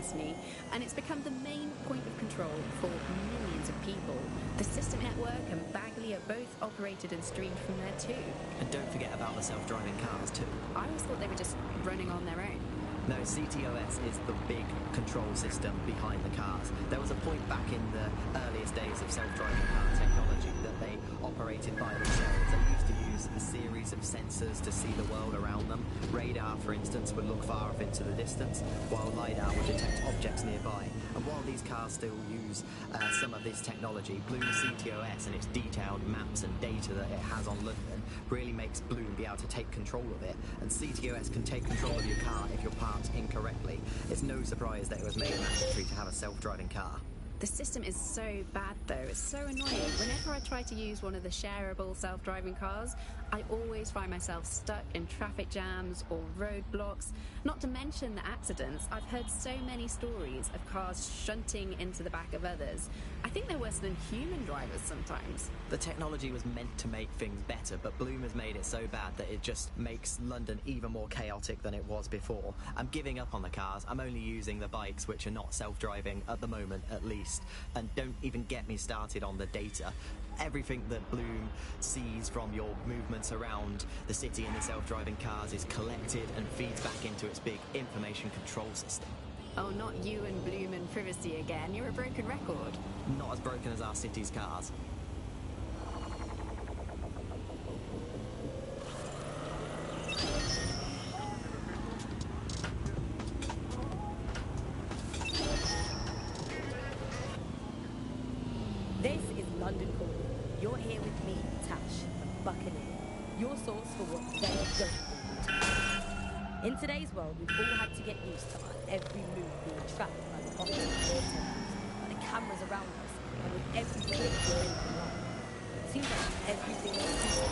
past me, and it's become the main point of control for millions of people. The System Network and Bagley are both operated and streamed from there too. And don't forget about the self-driving cars too. I always thought they were just running on their own. No, CTOS is the big control system behind the cars. There was a point back in the earliest days of self-driving car technology that they operated by themselves. They used to use a series of sensors to see the world around them. Radar, for instance, would look far off into the distance, while LiDAR would detect objects nearby. And while these cars still use some of this technology, Bloom CTOS and its detailed maps and data that it has on London really makes Bloom be able to take control of it. And CTOS can take control of your car if you're parked incorrectly. It's no surprise that it was made mandatory to have a self-driving car. The system is so bad though, it's so annoying. Whenever I try to use one of the shareable self-driving cars, I always find myself stuck in traffic jams or roadblocks. Not to mention the accidents. I've heard so many stories of cars shunting into the back of others. I think they're worse than human drivers sometimes. The technology was meant to make things better, but Bloom has made it so bad that it just makes London even more chaotic than it was before. I'm giving up on the cars. I'm only using the bikes, which are not self-driving at the moment at least. And don't even get me started on the data. Everything that Bloom sees from your movements around the city in the self-driving cars is collected and feeds back into its big information control system. Oh, not you and Bloom and privacy again. You're a broken record. Not as broken as our city's cars. This is London Calling. You're here with me, Tash, and Buccaneer, your source for what they don't want. In today's world, we've all had to get used to our every move being tracked by the office by the cameras around us, and with every click we're in online. It seems like everything else is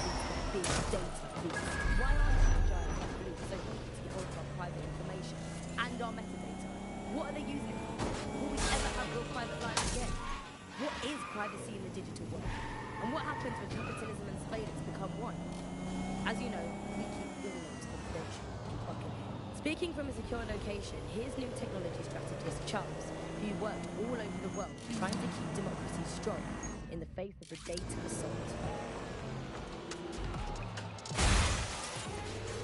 big data leaks. Why aren't these giant companies so quick to get hold of our private information and our metadata? What are they using it for? Will we ever have real private lives again? What is privacy in the digital world? And what happens when capitalism and surveillance become one? As you know, we keep all names confidential. Speaking from a secure location, here's new technology strategist Charles, who worked all over the world trying to keep democracy strong in the face of the data assault.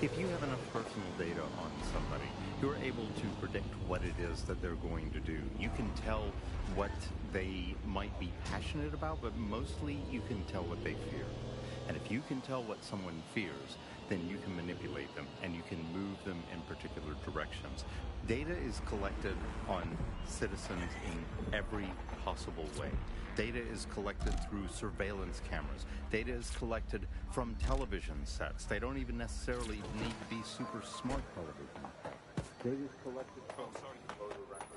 If you have enough personal data on somebody, you're able to predict what it is that they're going to do. You can tell what they might be passionate about, but mostly you can tell what they fear. And if you can tell what someone fears, then you can manipulate them and you can move them in particular directions. Data is collected on citizens in every possible way. Data is collected through surveillance cameras. Data is collected from television sets. They don't even necessarily need to be super smart television sets. Data is collected from voter records.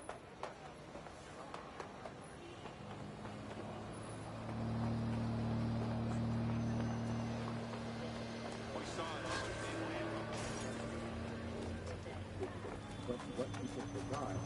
What people forgot